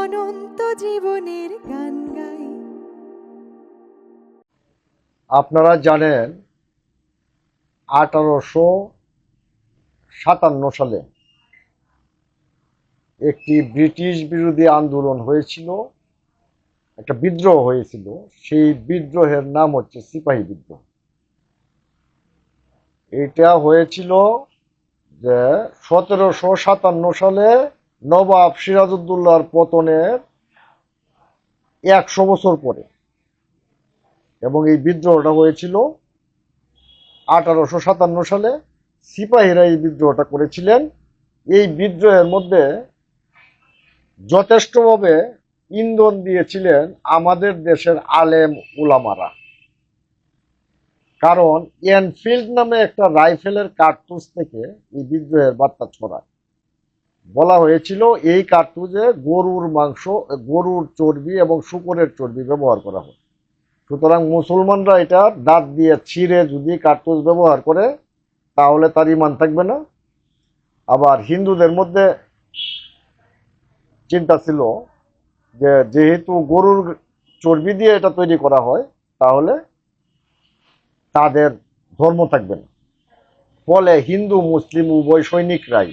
অনন্ত জীবনের গান গাই। আপনারা জানেন 1857 সালে একটি ব্রিটিশ বিরোধী আন্দোলন হয়েছিল, একটা বিদ্রোহ হয়েছিল। সেই বিদ্রোহের নাম হচ্ছে সিপাহী বিদ্রোহ। এটা হয়েছিল যে 1757 সালে নবাব সিরাজউদ্দৌলার পতনের 100 বছর পরে, এবং এই বিদ্রোহটা হয়েছিল 1857 সালে। সিপাহীরা এই বিদ্রোহটা করেছিলেন। এই বিদ্রোহের মধ্যে যথেষ্টভাবে ইন্ধন দিয়েছিলেন আমাদের দেশের আলেম উলামারা। কারণ এনফিল্ড নামে একটা রাইফেলের কার্তুজ থেকে এই বিদ্রোহের বার্তা ছড়ায়। বলা হয়েছিল এই কার্তুজে গরুর মাংস, গরুর চর্বি এবং শূকরের চর্বি ব্যবহার করা হয়। সুতরাং মুসলমানরা এটা দাঁত দিয়ে ছিঁড়ে যদি কার্তুজ ব্যবহার করে তাহলে তার ঈমান থাকবে না। আবার হিন্দুদের মধ্যে চিন্তা ছিল যে যেহেতু গরুর চর্বি দিয়ে এটা তৈরি করা হয় তাহলে তাদের ধর্ম থাকবে না। ফলে হিন্দু মুসলিম উভয় সৈনিকরাই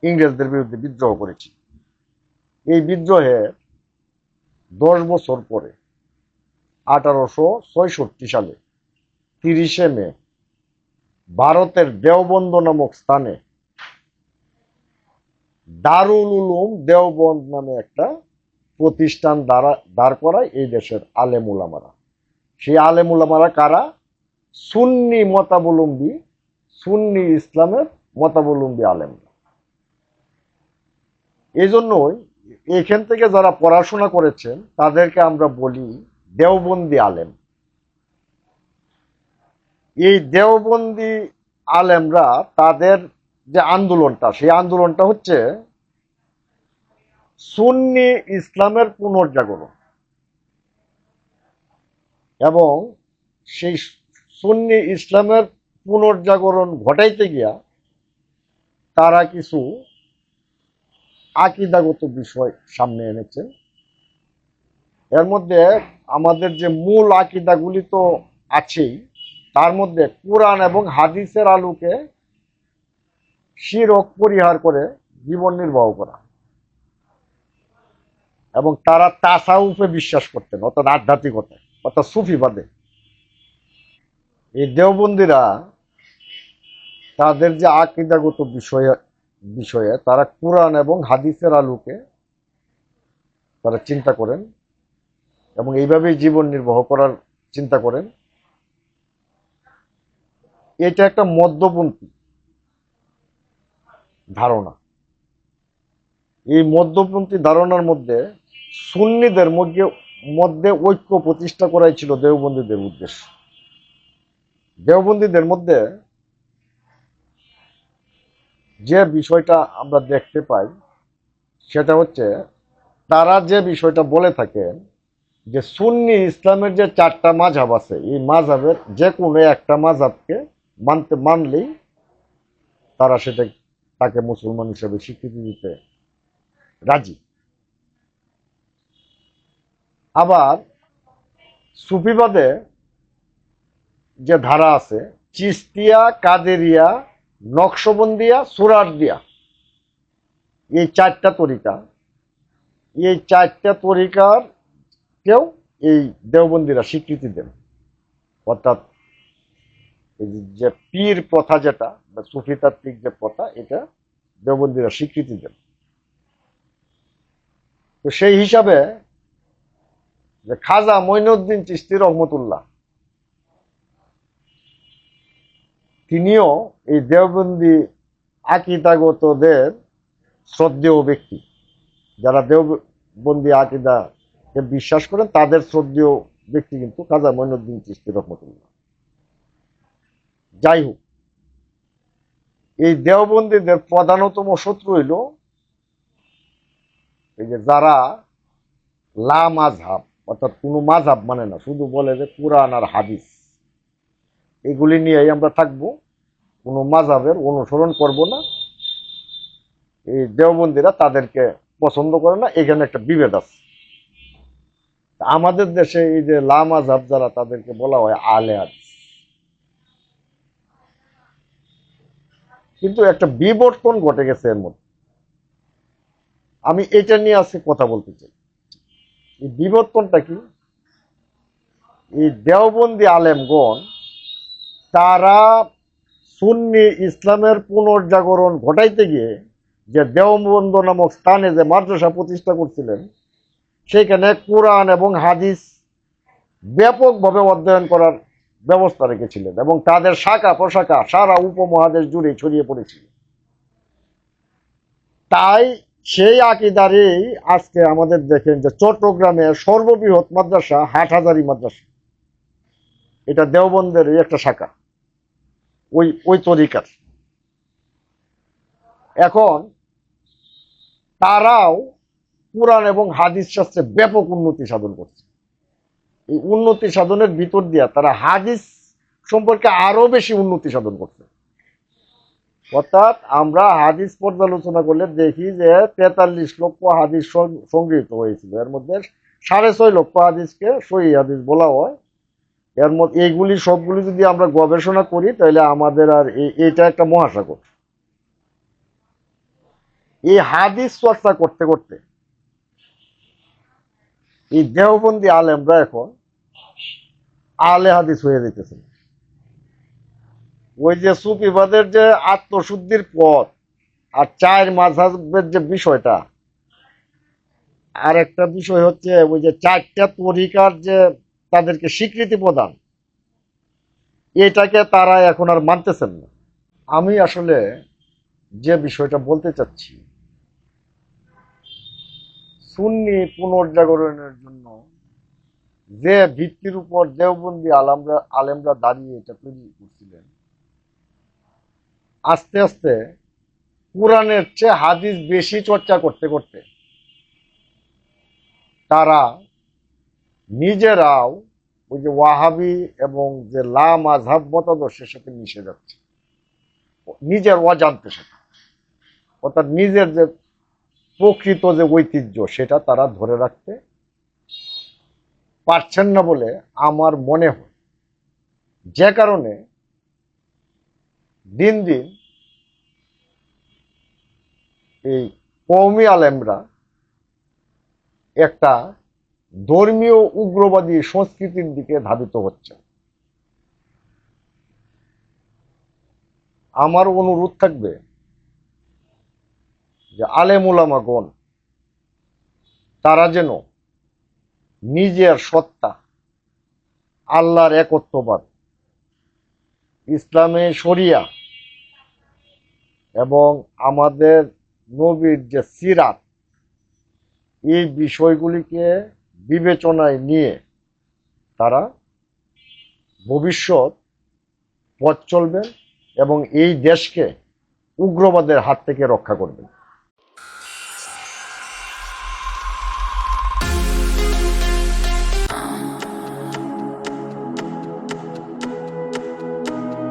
ইংরেজদের বিরুদ্ধে বিদ্রোহ করেছে। এই বিদ্রোহের 10 বছর পরে 1866 সালে 30শে মে ভারতের দেওবন্দ নামক স্থানে দারুল উলুম দেওবন্দ নামে একটা প্রতিষ্ঠান দাঁড় করায় এই দেশের আলেম উলামারা। সেই আলেম উলামারা কারা? সুন্নি মতাবলম্বী, সুন্নি ইসলামের মতাবলম্বী আলেমরা। এই জন্যই এখান থেকে যারা পড়াশোনা করেছেন তাদেরকে আমরা বলি দেওবন্দি আলেম। এই দেওবন্দি আলেমরা তাদের যে আন্দোলনটা, সেই আন্দোলনটা হচ্ছে সুন্নি ইসলামের পুনর্জাগরণ। এবং সেই সুন্নি ইসলামের পুনর্জাগরণ ঘটাইতে গিয়া তারা কিছু আকীদাগত বিষয় সামনে এনেছেন। এর মধ্যে আমাদের যে মূল আকীদাগুলি তো আছেই, তার মধ্যে কোরআন এবং হাদিসের আলোকে শিরক পরিহার করে জীবন নির্বাহ করা। এবং তারা তাসাউফে বিশ্বাস করতেন, অর্থাৎ আধ্যাত্মিকতায়, অর্থাৎ সুফিবাদে। এই দেওবন্দিরা তাদের যে আকীদাগত বিষয়ে তারা কোরআন এবং হাদিসের আলোকে তারা চিন্তা করেন এবং এইভাবেই জীবন নির্বাহ করার চিন্তা করেন। এটা একটা মধ্যপন্থী ধারণা। এই মধ্যপন্থী ধারণার মধ্যে সুন্নিদের মধ্যে ঐক্য প্রতিষ্ঠা করাই ছিল দেওবন্দীদের উদ্দেশ্য। দেওবন্দীদের মধ্যে যে বিষয়টা আমরা দেখতে পাই সেটা হচ্ছে তারা যে বিষয়টা বলে থাকেন যে সুন্নি ইসলামের যে 4টা মাযহাব আছে, এই মাযহাবের যে কোনো একটা মাযহাবকে মানলেই তারা তাকে মুসলমান হিসেবে স্বীকৃতি দিতে রাজি। আবার সুফিবাদে যে ধারা আছে, চিস্তিয়া, কাদেরিয়া, নকশবন্দিয়া, সুরারদিয়া, এই 4টা তরিকা, এই 4টা তরিকার কেউ এই দেওবন্দীরা স্বীকৃতি দেন। অর্থাৎ যে পীর প্রথা, যেটা সুফিতাত্ত্বিক যে প্রথা, এটা দেওবন্দীরা স্বীকৃতি দেন। তো সেই হিসাবে যে খাজা মঈনুদ্দিন চিশতি রহমতুল্লাহ, তিনিও এই দেওবন্দি আকীদাগতদের শ্রদ্ধেয় ব্যক্তি। যারা দেওবন্দি আকীদাকে বিশ্বাস করেন তাদের শ্রদ্ধেয় ব্যক্তি কিন্তু খাজা মঈনুদ্দিন চিশতি রহমতুল্লাহ। যাই হোক, এই দেওবন্দীদের প্রধানতম শত্রু হইল এই যে যারা লা মাযহাব, অর্থাৎ কোনো মাযহাব মানে না, শুধু বলে যে কোরআন আর হাদিস এগুলি নিয়েই আমরা থাকবো, কোনো মাযহাবের অনুসরণ করব না। এই দেওবন্দিরা তাদেরকে পছন্দ করে না, এখানে একটা বিভেদ আছে। আমাদের দেশে এই যে লামাযাব যারা, তাদেরকে বলা হয় আলে হাদিস। কিন্তু একটা বিবর্তন ঘটে গেছে এর মধ্যে, আমি এটা নিয়ে আজকে কথা বলতে চাই। এই বিবর্তনটা কি? এই দেওবন্দি আলেমগণ তারা সুন্নি ইসলামের পুনর্জাগরণ ঘটাইতে গিয়ে যে দেওবন্দ নামক স্থানে যে মাদ্রাসা প্রতিষ্ঠা করছিলেন, সেখানে কোরআন এবং হাদিস ব্যাপকভাবে অধ্যয়ন করার ব্যবস্থা রেখেছিলেন এবং তাদের শাখা প্রশাখা সারা উপমহাদেশ জুড়ে ছড়িয়ে পড়েছিল। তাই সেই আকিদারেই আজকে আমাদের দেখেন যে চট্টগ্রামে সর্ববৃহৎ মাদ্রাসা হাটহাজারী মাদ্রাসা, এটা দেওবন্দের একটা শাখা, ওই ওই তরিকার। এখন তারাও কোরআন এবং হাদিস শাস্ত্রে ব্যাপক উন্নতি সাধন করছে। এই উন্নতি সাধনের ভিতর দিয়া তারা হাদিস সম্পর্কে আরো বেশি উন্নতি সাধন করছে। অর্থাৎ আমরা হাদিস পর্যালোচনা করলে দেখি যে 43 লক্ষ হাদিস সংগৃহীত হয়েছিল, এর মধ্যে 6.5 লক্ষ হাদিসকে সহিহ হাদিস বলা হয়। এর মধ্যে এইগুলি সবগুলি যদি আমরা গবেষণা করি তাহলে আমাদের আর এইটা একটা মহাসাগর। এই হাদিস চর্চা করতে করতে এই দেওবন্দি আলেমরা এখন আলে হাদিস হয়ে যেতেছে। ওই যে সুফিবাদের যে আত্মশুদ্ধির পথ আর চার মাযহাবের যে বিষয়টা, আর একটা বিষয় হচ্ছে ওই যে 4টা তরিকার যে তাদেরকে স্বীকৃতি প্রদান, এটাকে তারা এখন আর মানতেছেন না। আমি আসলে যে বিষয়টা বলতে চাচ্ছি, সুন্নি পুনর্জাগরণের জন্য যে ভিত্তির উপর দেওবন্দি আলেমরা দাঁড়িয়ে এটা তৈরি করছিলেন, আস্তে আস্তে কোরআনের চেয়ে হাদিস বেশি চর্চা করতে করতে তারা নিজেরাও ওই যে ওয়াহাবি এবং যে লামাযহাব মতাদর্শের সাথে মিশে যাচ্ছে, নিজের অজান্তে সাথে। অর্থাৎ নিজের যে প্রকৃত যে ঐতিহ্য সেটা তারা ধরে রাখতে পারছেন না বলে আমার মনে হয়। যে কারণে দিন দিন এই কওমি আলেমরা একটা ধর্মীয় উগ্রবাদী সংস্কৃতির দিকে ধাবিত হচ্ছে। আমার অনুরোধ থাকবে যে আলেম উলামাগণ তারা যেন নিজের সত্তা, আল্লাহর একত্ববাদ, ইসলামে শরিয়া এবং আমাদের নবীর যে সিরাত, এই বিষয়গুলিকে বিবেচনায় নিয়ে তারা ভবিষ্যৎ পথ চলবেন এবং এই দেশকে উগ্রবাদের হাত থেকে রক্ষা করবেন।